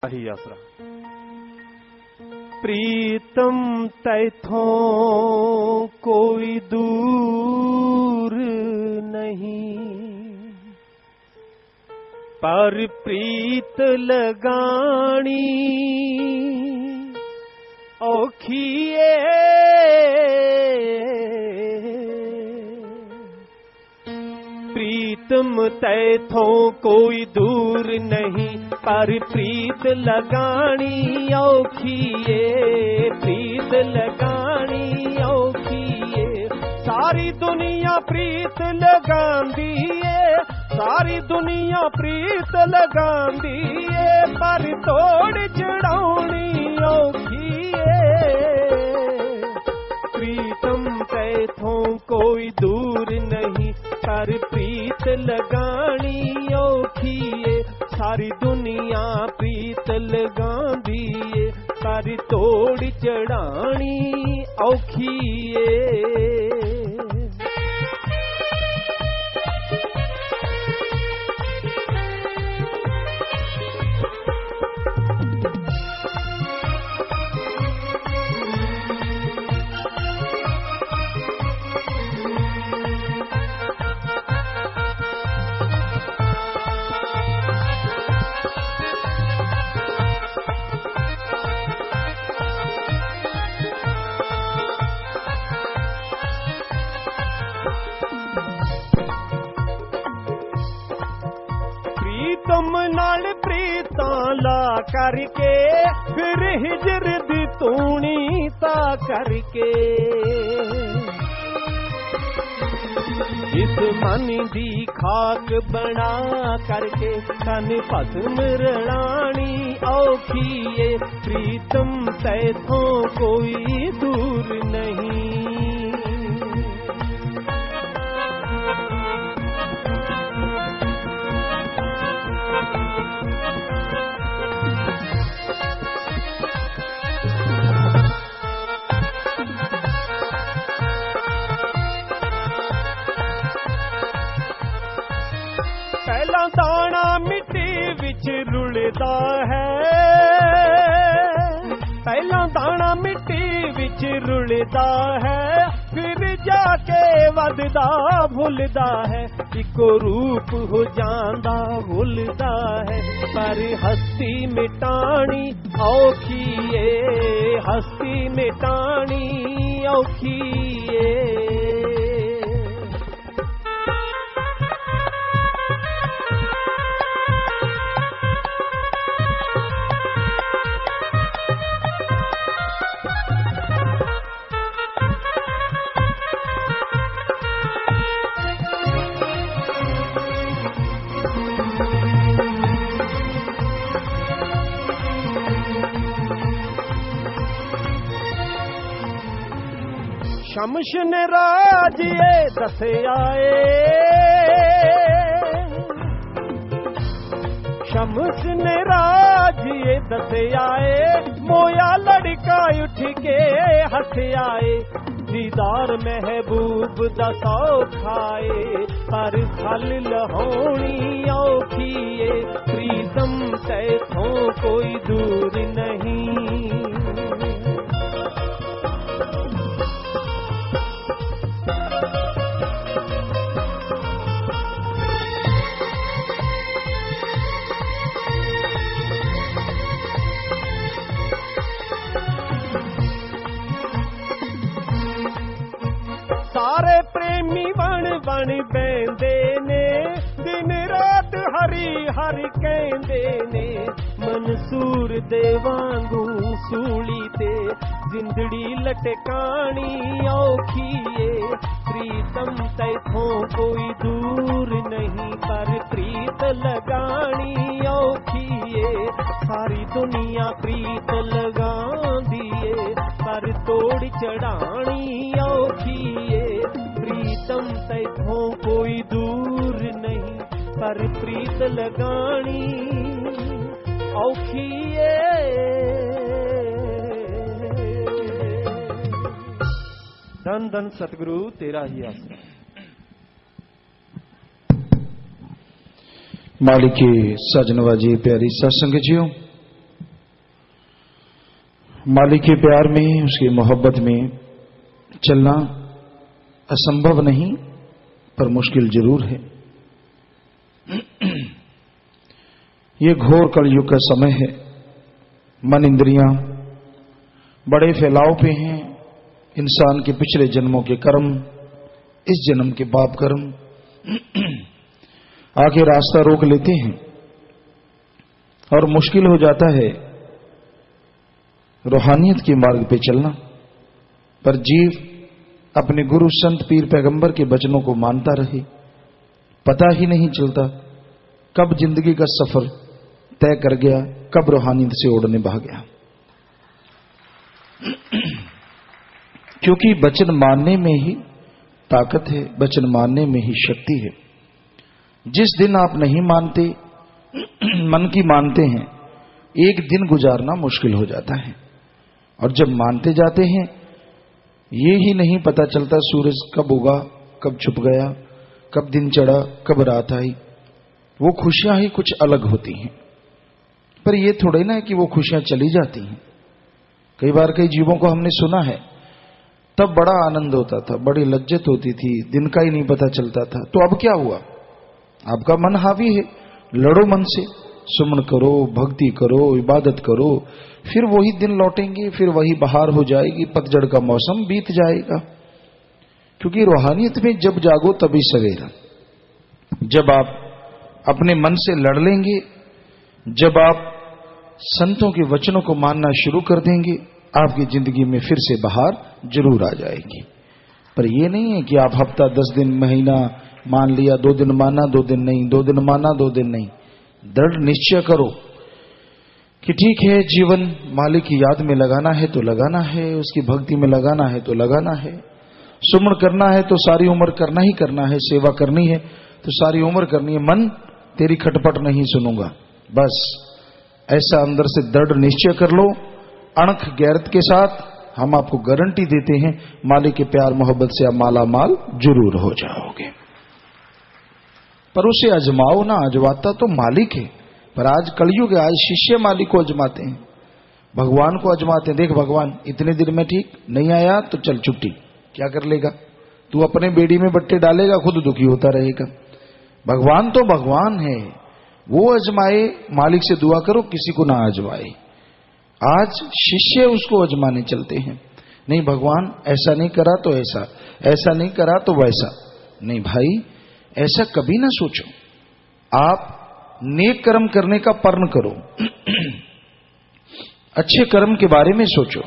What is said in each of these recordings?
ही आसरा। प्रीतम तैथों कोई दूर नहीं, पर प्रीत लगानी औखिए। प्रीतम तैथों कोई दूर नहीं, पर प्रीत लगानी औखिए। प्रीत लगानी औखिए। सारी दुनिया प्रीत लगांदी है, सारी दुनिया प्रीत लगांदी है, पर तोड़ चढ़ाउनी औखिए। प्रीतम तैथों कोई दूर नहीं, पर प्रीत लगानी औखिए। सारी दुनिया प्रीत लगांदी है, पर तोड़ चढ़ानी औखिए। तुम नाल प्रीतां ला करके, फिर हिजर दी तूनी ता करके। इस मन दी खाक बना करके, तन भस्म रलानी औखिए। प्रीतम तैथों कोई दूर नहीं। पहला दाना मिट्टी विच रुलदा है, पहला दाना मिट्टी विच रुलदा है, फिर जाके वधदा भुलदा है। इको रूप हो जांदा भुलदा है, पर हस्ती मिटानी औखिए। हस्ती मिटानी औखिए। शमश ने राज ये दसे आए, शमश ने राज ये दसे आए। मोया लड़का उठ के हंस आए, दीदार महबूब दा सौ खाए, पर खल लहोनी औखिए। प्रीतम तैथों कोई दूर नहीं। सारे प्रेमी बन बन बैंदे ने, दिन रात हरी हरी कहंदे ने। मंसूर दे वांगू सूली ते जिंदड़ी लटकानी औखिए। प्रीतम तैथों कोई दूर नहीं, पर प्रीत लगानी औखिए। सारी दुनिया प्रीत लगांदी है, पर तोड़ चढ़ानी औखिए। प्रीतम तैथों कोई दूर नहीं, पर प्रीत लगानी औखिए। धन धन सतगुरु तेरा ही आसरा। मालिकी सजनवा जी प्यारी सत्संग जियो। मालिक के प्यार में, उसकी मोहब्बत में चलना असंभव नहीं, पर मुश्किल जरूर है। ये घोर कलयुग का समय है। मन इंद्रियां बड़े फैलाव पे हैं। इंसान के पिछले जन्मों के कर्म, इस जन्म के पाप कर्म आके रास्ता रोक लेते हैं और मुश्किल हो जाता है रूहानियत के मार्ग पे चलना। पर जीव अपने गुरु संत पीर पैगंबर के वचनों को मानता रहे, पता ही नहीं चलता कब जिंदगी का सफर तय कर गया, कब रूहानियत से उड़ने भाग गया। क्योंकि वचन मानने में ही ताकत है, वचन मानने में ही शक्ति है। जिस दिन आप नहीं मानते, मन की मानते हैं, एक दिन गुजारना मुश्किल हो जाता है। और जब मानते जाते हैं, ये ही नहीं पता चलता सूरज कब उगा, कब छुप गया, कब दिन चढ़ा, कब रात आई। वो खुशियां ही कुछ अलग होती हैं। पर ये थोड़े ना है कि वो खुशियां चली जाती हैं। कई बार कई जीवों को हमने सुना है, तब बड़ा आनंद होता था, बड़ी लज्जत होती थी, दिन का ही नहीं पता चलता था। तो अब क्या हुआ? आपका मन हावी है, लड़ो मन से, सुमन करो, भक्ति करो, इबादत करो, फिर वही दिन लौटेंगे, फिर वही बहार हो जाएगी, पतझड़ का मौसम बीत जाएगा। क्योंकि रूहानियत में जब जागो तभी सवेरा। जब आप अपने मन से लड़ लेंगे, जब आप संतों के वचनों को मानना शुरू कर देंगे, आपकी जिंदगी में फिर से बहार जरूर आ जाएगी। पर यह नहीं है कि आप हफ्ता, 10 दिन, महीना मान लिया, 2 दिन माना 2 दिन नहीं, 2 दिन माना 2 दिन नहीं। दृढ़ निश्चय करो कि ठीक है, जीवन मालिक की याद में लगाना है तो लगाना है, उसकी भक्ति में लगाना है तो लगाना है, सुमन करना है तो सारी उम्र करना ही करना है, सेवा करनी है तो सारी उम्र करनी है। मन तेरी खटपट नहीं सुनूंगा, बस ऐसा अंदर से दृढ़ निश्चय कर लो। अणख गैरत के साथ हम आपको गारंटी देते हैं, मालिक के प्यार मोहब्बत से आप माला माल जरूर हो जाओगे। पर उसे अजमाओ ना, अजमाता तो मालिक है। पर आज कलयुग है, आज शिष्य मालिक को अजमाते हैं, भगवान को अजमाते हैं। देख भगवान, इतने दिन में ठीक नहीं आया तो चल छुट्टी। क्या कर लेगा तू? अपने बेड़ी में बट्टे डालेगा, खुद दुखी होता रहेगा। भगवान तो भगवान है, वो अजमाए, मालिक से दुआ करो किसी को ना आजमाए। आज शिष्य उसको अजमाने चलते हैं। नहीं भगवान, ऐसा नहीं करा तो ऐसा, ऐसा नहीं करा तो वैसा। नहीं भाई, ऐसा कभी ना सोचो। आप नेक कर्म करने का प्रण करो, अच्छे कर्म के बारे में सोचो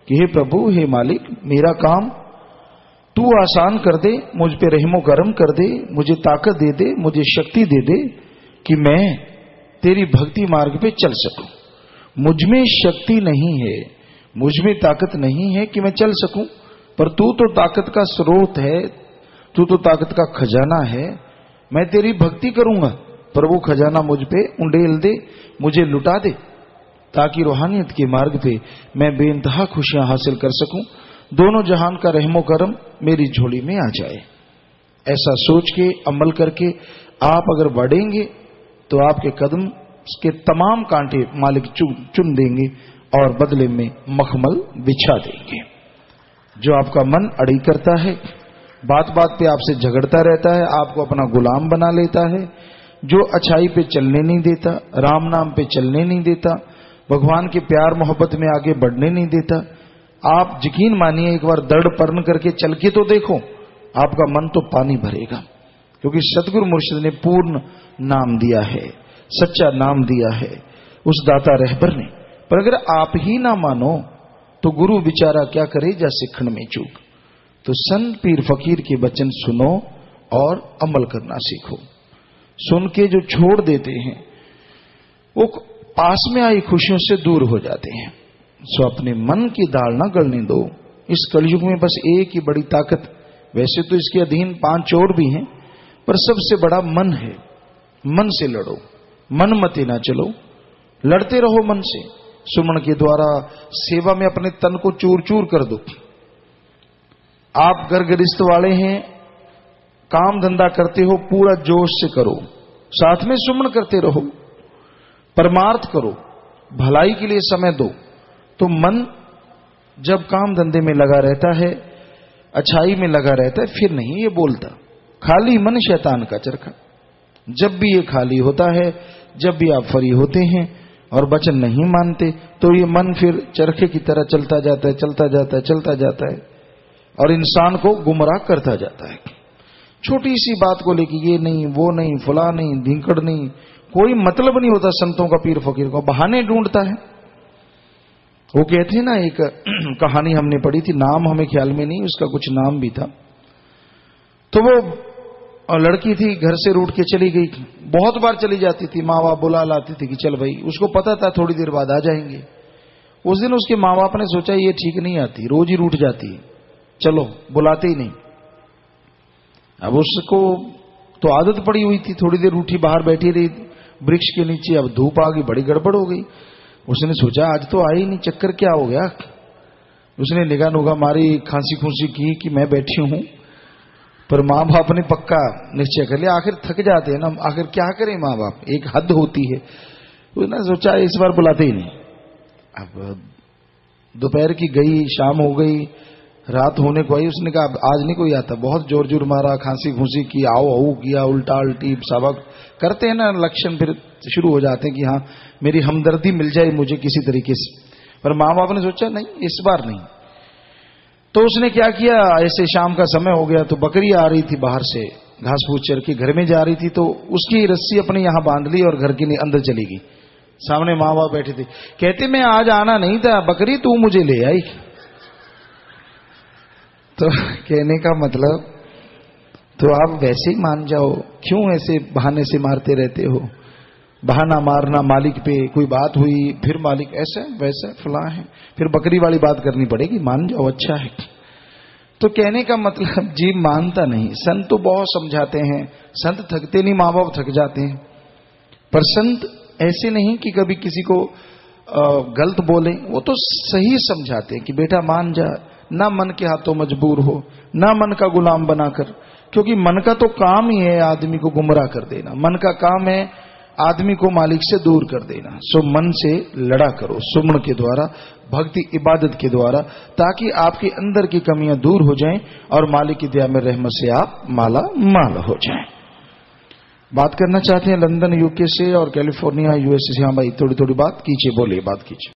कि हे प्रभु, हे मालिक, मेरा काम तू आसान कर दे, मुझ पे रहमो करम कर दे, मुझे ताकत दे दे, मुझे शक्ति दे दे कि मैं तेरी भक्ति मार्ग पे चल सकूं। मुझ में शक्ति नहीं है, मुझ में ताकत नहीं है कि मैं चल सकूं, पर तू तो ताकत का स्रोत है, तू तो ताकत का खजाना है। मैं तेरी भक्ति करूंगा, पर वो खजाना मुझ पे उंडेल दे, मुझे लुटा दे, ताकि रूहानियत के मार्ग पे मैं बेइंतहा खुशियां हासिल कर सकूं। दोनों जहान का रहमो करम मेरी झोली में आ जाए। ऐसा सोच के, अमल करके आप अगर बढ़ेंगे तो आपके कदम के तमाम कांटे मालिक चुन देंगे और बदले में मखमल बिछा देंगे। जो आपका मन अड़ी करता है, बात बात पे आपसे झगड़ता रहता है, आपको अपना गुलाम बना लेता है, जो अच्छाई पे चलने नहीं देता, राम नाम पे चलने नहीं देता, भगवान के प्यार मोहब्बत में आगे बढ़ने नहीं देता, आप यकीन मानिए, एक बार दृढ़ प्रण करके चल के तो देखो, आपका मन तो पानी भरेगा। क्योंकि सतगुरु मुर्शिद ने पूर्ण नाम दिया है, सच्चा नाम दिया है उस दाता रहबर ने। पर अगर आप ही ना मानो तो गुरु बेचारा क्या करे, जा सिखण में चूक। तो संत पीर फकीर के वचन सुनो और अमल करना सीखो। सुन के जो छोड़ देते हैं वो पास में आई खुशियों से दूर हो जाते हैं। सो अपने मन की दाल ना गलने दो। इस कलयुग में बस एक ही बड़ी ताकत, वैसे तो इसके अधीन 5 और भी हैं, पर सबसे बड़ा मन है। मन से लड़ो, मन मते ना चलो, लड़ते रहो मन से। सुमन के द्वारा सेवा में अपने तन को चूर चूर कर दो। आप गर्गरिस्त वाले हैं, काम धंधा करते हो, पूरा जोश से करो, साथ में सुमन करते रहो, परमार्थ करो, भलाई के लिए समय दो, तो मन जब काम धंधे में लगा रहता है, अच्छाई में लगा रहता है, फिर नहीं ये बोलता। खाली मन शैतान का चरखा। जब भी ये खाली होता है, जब भी आप फ्री होते हैं और वचन नहीं मानते, तो ये मन फिर चरखे की तरह चलता जाता है, चलता जाता है, चलता जाता है और इंसान को गुमराह करता जाता है। छोटी सी बात को लेकर ये नहीं, वो नहीं, फला नहीं, धिंकड़ नहीं, कोई मतलब नहीं होता संतों का, पीर फकीर को, बहाने ढूंढता है। वो कहते हैं ना, एक कहानी हमने पढ़ी थी, नाम हमें ख्याल में नहीं, उसका कुछ नाम भी था। तो वो लड़की थी, घर से रूठ के चली गई, बहुत बार चली जाती थी, माँ बाप बुला लाती थी कि चल भाई, उसको पता था थोड़ी देर बाद आ जाएंगे। उस दिन उसके माँ बाप ने सोचा ये ठीक नहीं आती, रोज ही रूठ जाती है, चलो बुलाते ही नहीं। अब उसको तो आदत पड़ी हुई थी, थोड़ी देर रूठी बाहर बैठी रही वृक्ष के नीचे, अब धूप आ गई, बड़ी गड़बड़ हो गई। उसने सोचा आज तो आई नहीं, चक्कर क्या हो गया। उसने निगाह नुगाह मारी, खांसी खुंसी की कि मैं बैठी हूं, पर माँ बाप ने पक्का निश्चय कर लिया, आखिर थक जाते हैं ना, आखिर क्या करें माँ बाप, एक हद होती है। उसने सोचा इस बार बुलाते ही नहीं। अब दोपहर की गई, शाम हो गई, रात होने को आई, उसने कहा आज नहीं कोई आता, बहुत जोर जोर मारा, खांसी खुंसी की, आओ आओ किया, उल्टा उल्टी सबक करते हैं ना लक्षण, फिर शुरू हो जाते हैं कि हाँ मेरी हमदर्दी मिल जाए मुझे किसी तरीके से। पर माँ बाप ने सोचा नहीं, इस बार नहीं। तो उसने क्या किया, ऐसे शाम का समय हो गया, तो बकरी आ रही थी बाहर से, घास फूस चर के घर में जा रही थी, तो उसकी रस्सी अपने यहां बांध ली और घर के अंदर चली गई। सामने माँ बाप बैठे थे, कहते मैं आज आना नहीं था, बकरी तू मुझे ले आई। तो कहने का मतलब, तो आप वैसे ही मान जाओ, क्यों ऐसे बहाने से मारते रहते हो। बहाना मारना मालिक पे, कोई बात हुई फिर मालिक ऐसा वैसा फला है, फिर बकरी वाली बात करनी पड़ेगी, मान जाओ अच्छा है। तो कहने का मतलब जीव मानता नहीं। संत तो बहुत समझाते हैं, संत थकते नहीं, माँ बाप थक जाते हैं, पर संत ऐसे नहीं कि कभी किसी को गलत बोले, वो तो सही समझाते हैं कि बेटा मान जा, ना मन के हाथों मजबूर हो, ना मन का गुलाम बनाकर, क्योंकि मन का तो काम ही है आदमी को गुमराह कर देना। मन का काम है आदमी को मालिक से दूर कर देना। सो मन से लड़ा करो, सुमन के द्वारा, भक्ति इबादत के द्वारा, ताकि आपके अंदर की कमियां दूर हो जाएं और मालिक की दया में रहमत से आप माला माल हो जाएं। बात करना चाहते हैं लंदन यूके से और कैलिफोर्निया यूएसए से। हाँ भाई, थोड़ी थोड़ी बात कीजिए, बोलिए, बात कीजिए।